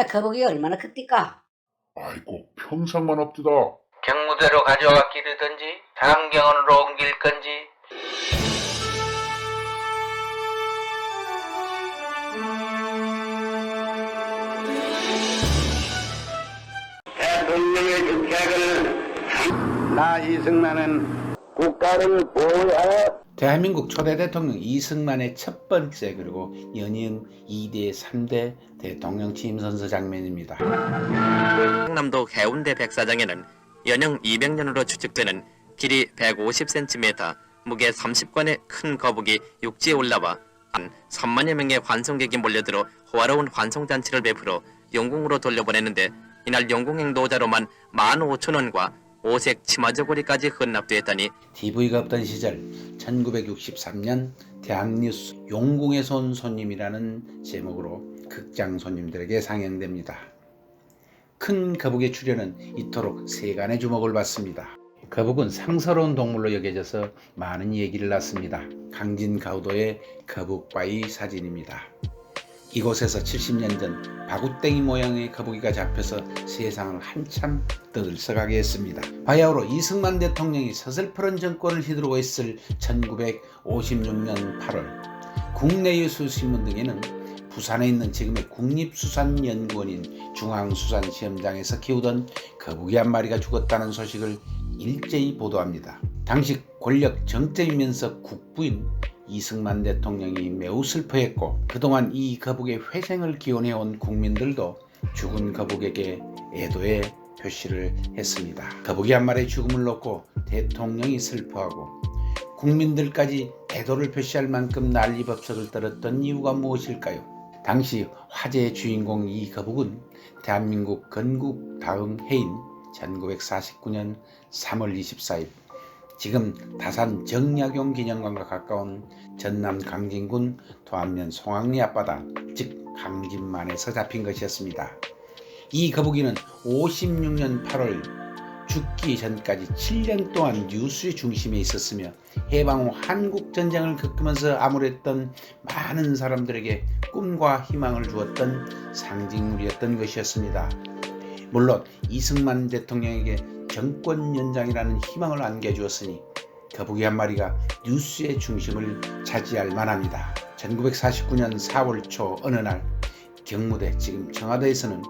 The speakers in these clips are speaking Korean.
거북이 얼마나 큽니까? 아이고, 평상만 합디다. 경무대로 가져와 기르든지 장경원으로 옮길 건지. 대통령의 정책을 나 이승만은 국가를 보호하여 대한민국 초대 대통령 이승만의 첫 번째 그리고 연이은 2대 3대 대통령 취임 선서 장면입니다. 충남도 해운대 백사장에는 연형 200년으로 추측되는 길이 150cm, 무게 30건의 큰 거북이 육지에 올라와 한 3만여 명의 환송객이 몰려들어 호화로운 환송잔치를 베풀어 영궁으로 돌려보냈는데, 이날 영궁행 노자로만 15,000원과 오색 치마저고리까지 헌납되었다니. TV가 없던 시절 1963년 대학뉴스 용궁에서 온 손님이라는 제목으로 극장 손님들에게 상영됩니다. 큰 거북의 출연은 이토록 세간의 주목을 받습니다. 거북은 상스러운 동물로 여겨져서 많은 얘기를 낳습니다. 강진가우도의 거북바위 사진입니다. 이곳에서 70년 전 바구땡이 모양의 거북이가 잡혀서 세상을 한참 떠들썩하게 했습니다. 바야흐로 이승만 대통령이 서슬퍼런 정권을 휘두르고 있을 1956년 8월 국내예술신문 등에는 부산에 있는 지금의 국립수산연구원인 중앙수산시험장에서 키우던 거북이 한 마리가 죽었다는 소식을 일제히 보도합니다. 당시 권력 정점이면서 국부인 이승만 대통령이 매우 슬퍼했고, 그동안 이 거북의 회생을 기원해온 국민들도 죽은 거북에게 애도의 표시를 했습니다. 거북이 한 마리의 죽음을 놓고 대통령이 슬퍼하고 국민들까지 애도를 표시할 만큼 난리법석을 떨었던 이유가 무엇일까요? 당시 화제의 주인공 이 거북은 대한민국 건국 다음 해인 1949년 3월 24일 지금 다산 정약용 기념관과 가까운 전남 강진군 도안면 송악리 앞바다, 즉 강진만에서 잡힌 것이었습니다. 이 거북이는 56년 8월 죽기 전까지 7년 동안 뉴스의 중심에 있었으며 해방 후 한국전쟁을 겪으면서 암울했던 많은 사람들에게 꿈과 희망을 주었던 상징물이었던 것이었습니다. 물론 이승만 대통령에게 정권 연장이라는 희망을 안겨주었으니 거북이 한 마리가 뉴스의 중심을 차지할 만합니다. 1949년 4월 초 어느 날 경무대, 지금 청와대에서는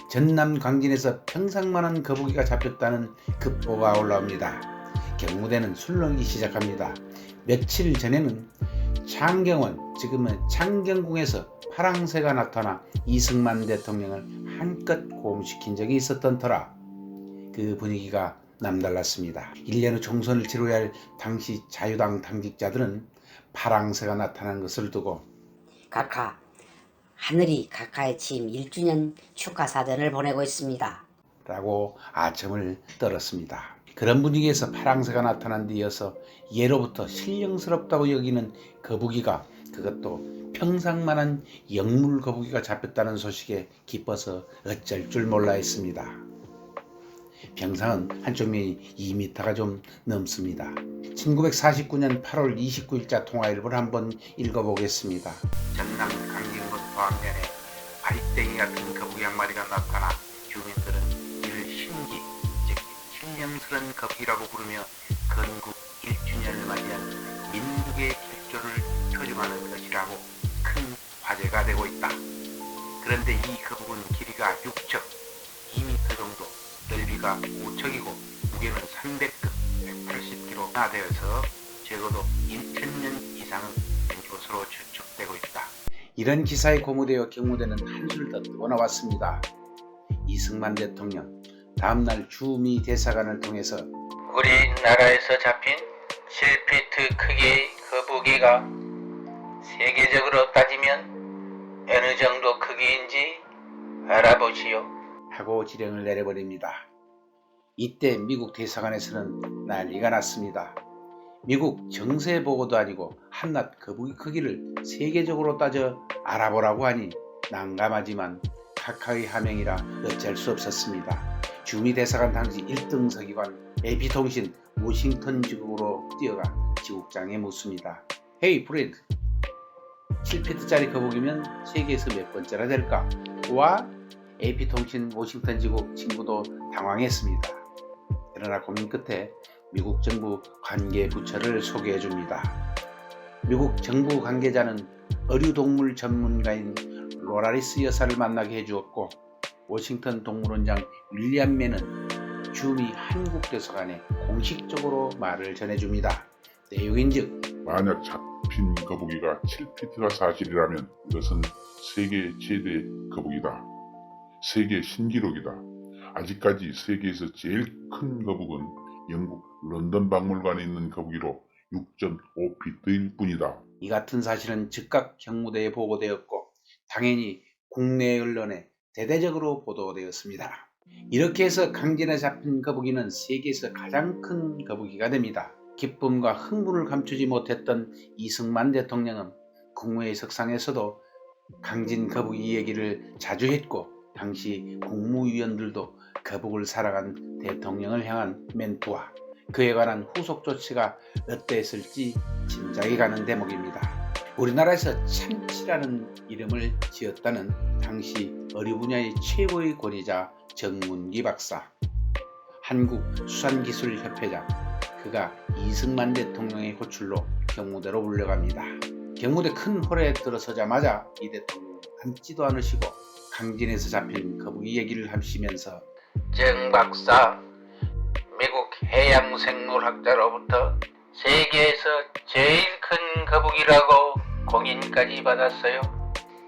전남 광진에서 평상만한 거북이가 잡혔다는 급보가 올라옵니다. 경무대는 술렁이기 시작합니다. 며칠 전에는 창경원, 지금은 창경궁에서 파랑새가 나타나 이승만 대통령을 한껏 고음시킨 적이 있었던 터라 그 분위기가 남달랐습니다. 1년 후 총선을 치러야 할 당시 자유당 당직자들은 파랑새가 나타난 것을 두고 각하, 하늘이 각하의 취임 1주년 축하 사전을 보내고 있습니다. 라고 아첨을 떨었습니다. 그런 분위기에서 파랑새가 나타난 뒤이어서 예로부터 신령스럽다고 여기는 거북이가, 그것도 평상만한 영물 거북이가 잡혔다는 소식에 기뻐서 어쩔 줄 몰라 했습니다. 평상은 한쪽 면이 2m가 좀 넘습니다. 1949년 8월 29일자 통화일보를 한번 읽어보겠습니다. 전남 강진군 도안면에 바리땡이 같은 거북이 한 마리가 나타나 주민들은 이를 신기, 즉 신령스런 거북이라고 부르며 건국 1주년을 맞이한 민국의 길조를 표명하는 것이라고 큰 화제가 되고 있다. 그런데 이 거북은 길이가 6척, 2m 정도, 넓이가 5척이고 무게는 300급, 180kg나 되어서 적어도 2000년 이상은 된 것으로 추측되고 있다. 이런 기사에 고무되어 경무대는 한술 더 뜨고 나왔습니다. 이승만 대통령 다음날 주미 대사관을 통해서 우리나라에서 잡힌 7피트 크기의 거북이가 세계적으로 따지면 어느 정도 크기인지 알아보시오 하고 지령을 내려버립니다. 이때 미국 대사관에서는 난리가 났습니다. 미국 정세보고도 아니고 한낱 거북이 크기를 세계적으로 따져 알아보라고 하니 난감하지만 각하의 하명이라 어쩔 수 없었습니다. 주미 대사관 당시 1등 서기관 AP통신 워싱턴 지국으로 뛰어가 지국장에 묻습니다. 헤이 프렌드, 7피트짜리 거북이면 세계에서 몇 번째나 될까? 와? AP통신 워싱턴 지국 친구도 당황했습니다. 그러나 고민 끝에 미국 정부 관계부처를 소개해 줍니다. 미국 정부 관계자는 어류동물 전문가인 로라리스 여사를 만나게 해주었고, 워싱턴 동물원장 윌리엄 맨은 주미 한국대사관에 공식적으로 말을 전해줍니다. 내용인즉 만약 잡힌 거북이가 7피트가 사실이라면 이것은 세계 최대 거북이다. 세계 신기록이다. 아직까지 세계에서 제일 큰 거북은 영국 런던 박물관에 있는 거북이로 6.5피트일 뿐이다. 이 같은 사실은 즉각 경무대에 보고되었고, 당연히 국내 언론에 대대적으로 보도되었습니다. 이렇게 해서 강진에 잡힌 거북이는 세계에서 가장 큰 거북이가 됩니다. 기쁨과 흥분을 감추지 못했던 이승만 대통령은 국무회의 석상에서도 강진 거북이 얘기를 자주 했고, 당시 국무위원들도 거북을 살아간 대통령을 향한 멘트와 그에 관한 후속 조치가 어땠을지 짐작이 가는 대목입니다. 우리나라에서 참치라는 이름을 지었다는 당시 어류 분야의 최고의 권위자 정문기 박사, 한국수산기술협회장, 그가 이승만 대통령의 호출로 경무대로 불려갑니다. 경무대 큰 홀에 들어서자마자 이 대통령은 앉지도 않으시고 강진에서 잡힌 거북이 얘기를 하시면서 정 박사, 미국 해양생물학자로부터 세계에서 제일 큰 거북이라고 공인까지 받았어요.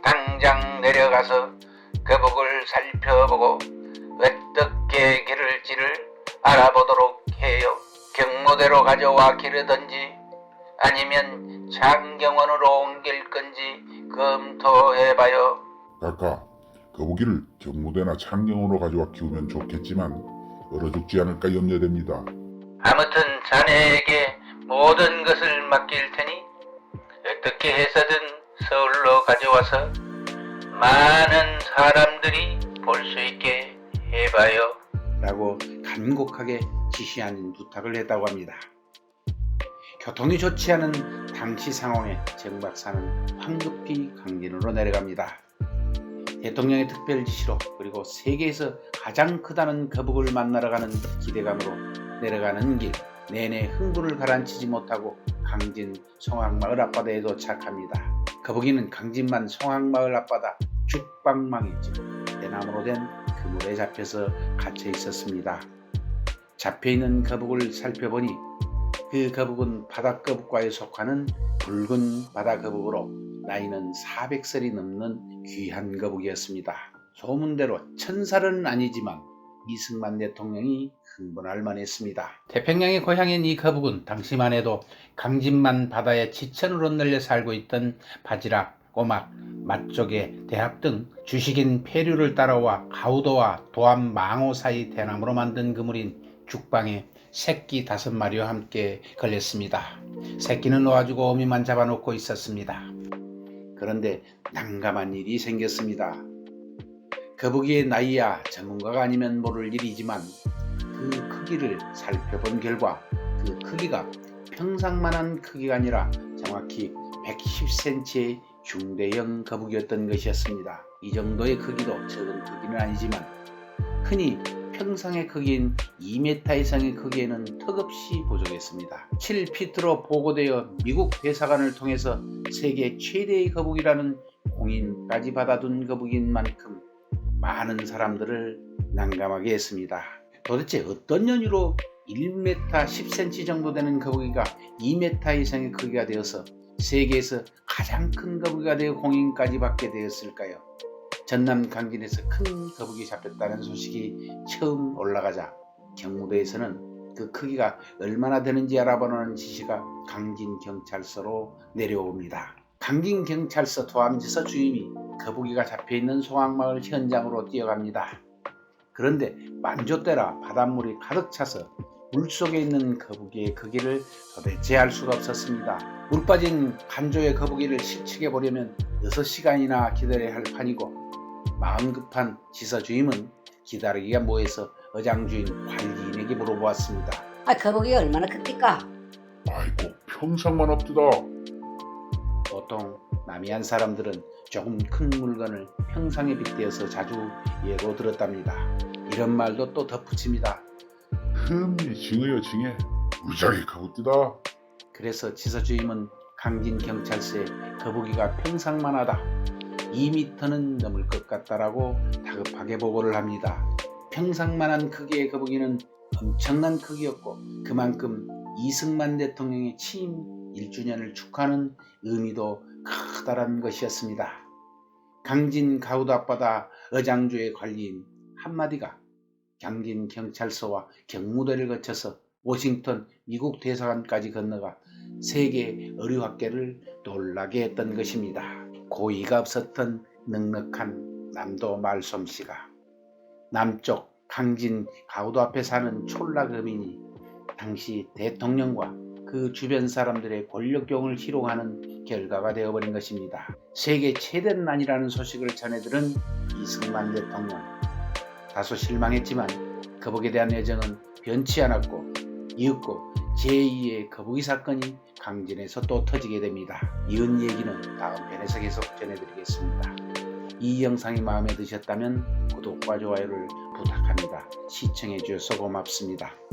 당장 내려가서 거북을 살펴보고 어떻게 기를지를 알아보도록 해요. 경무대로 가져와 기르든지 아니면 장경원으로 옮길 건지 검토해봐요. 각하, 거북이를 경무대나 창경으로 가져와 키우면 좋겠지만 얼어 죽지 않을까 염려됩니다. 아무튼 자네에게 모든 것을 맡길 테니 어떻게 해서든 서울로 가져와서 많은 사람들이 볼 수 있게 해봐요. 라고 간곡하게 지시 아닌 부탁을 했다고 합니다. 교통이 좋지 않은 당시 상황에 정 박사는 황급히 강진으로 내려갑니다. 대통령의 특별 지시로, 그리고 세계에서 가장 크다는 거북을 만나러 가는 기대감으로 내려가는 길 내내 흥분을 가라앉히지 못하고 강진 송악마을 앞바다에 도착합니다. 거북이는 강진만 송악마을 앞바다 죽방망이, 즉 대나무로 된 그물에 잡혀서 갇혀 있었습니다. 잡혀있는 거북을 살펴보니 그 거북은 바다거북과에 속하는 붉은 바다거북으로 나이는 400살이 넘는 귀한 거북이었습니다. 소문대로 천살은 아니지만 이승만 대통령이 흥분할 만했습니다. 태평양의 고향인 이 거북은 당시만 해도 강진만 바다의 지천으로 널려 살고 있던 바지락, 꼬막, 맛조개, 대합 등 주식인 폐류를 따라와 가우도와 도암, 망호 사이 대나무로 만든 그물인 죽방에 새끼 5마리와 함께 걸렸습니다. 새끼는 놓아주고 어미만 잡아놓고 있었습니다. 그런데 난감한 일이 생겼습니다. 거북이의 나이야 전문가가 아니면 모를 일이지만 그 크기를 살펴본 결과 그 크기가 평상만한 크기가 아니라 정확히 110cm의 중대형 거북이였던 것이었습니다. 이 정도의 크기도 적은 크기는 아니지만 흔히 평상의 크기인 2m 이상의 크기에는 턱없이 부족했습니다. 7피트로 보고되어 미국 대사관을 통해서 세계 최대의 거북이라는 공인까지 받아둔 거북이인 만큼 많은 사람들을 난감하게 했습니다. 도대체 어떤 연유로 1m 10cm 정도 되는 거북이가 2m 이상의 크기가 되어서 세계에서 가장 큰 거북이가 되어 공인까지 받게 되었을까요? 전남 강진에서 큰 거북이 잡혔다는 소식이 처음 올라가자 경무대에서는 그 크기가 얼마나 되는지 알아보라는 지시가 강진경찰서로 내려옵니다. 강진경찰서 도함지서 주임이 거북이가 잡혀있는 송악마을 현장으로 뛰어갑니다. 그런데 만조대라 바닷물이 가득 차서 물속에 있는 거북이의 크기를 도대체 알 수가 없었습니다. 물 빠진 간조의 거북이를 실측해 보려면 6시간이나 기다려야 할 판이고, 마음 급한 지서 주임은 기다리기가 뭐해서 어장 주인 관리인에게 물어보았습니다. 거북이가 얼마나 큽니까? 아이고 평상만 합디다. 보통 남이한 사람들은 조금 큰 물건을 평상에 빗대어서 자주 예로 들었답니다. 이런 말도 또 덧붙입니다. 흠이 징어요 징해. 무지하게 거북디다. 그래서 지서주임은 강진경찰서에 거북이가 평상만하다, 2m는 넘을 것 같다라고 다급하게 보고를 합니다. 평상만한 크기의 거북이는 엄청난 크기였고 그만큼 이승만 대통령의 취임 1주년을 축하하는 의미도 커다란 것이었습니다. 강진 가우드 앞바다 어장주의 관리인 한마디가 강진경찰서와 경무대를 거쳐서 워싱턴 미국 대사관까지 건너가 세계 의류학계를 놀라게 했던 것입니다. 고의가 없었던 넉넉한 남도 말솜씨가 남쪽 강진 가우도 앞에 사는 촐라거민이 당시 대통령과 그 주변 사람들의 권력경을 희롱하는 결과가 되어버린 것입니다. 세계 최대난이라는 소식을 전해들은 이승만 대통령. 다소 실망했지만 거북에 대한 애정은 변치 않았고 이윽고 제2의 거북이 사건이 강진에서 또 터지게 됩니다. 이은 얘기는 다음 편에서 계속 전해드리겠습니다. 이 영상이 마음에 드셨다면 구독과 좋아요를 부탁합니다. 시청해 주셔서 고맙습니다.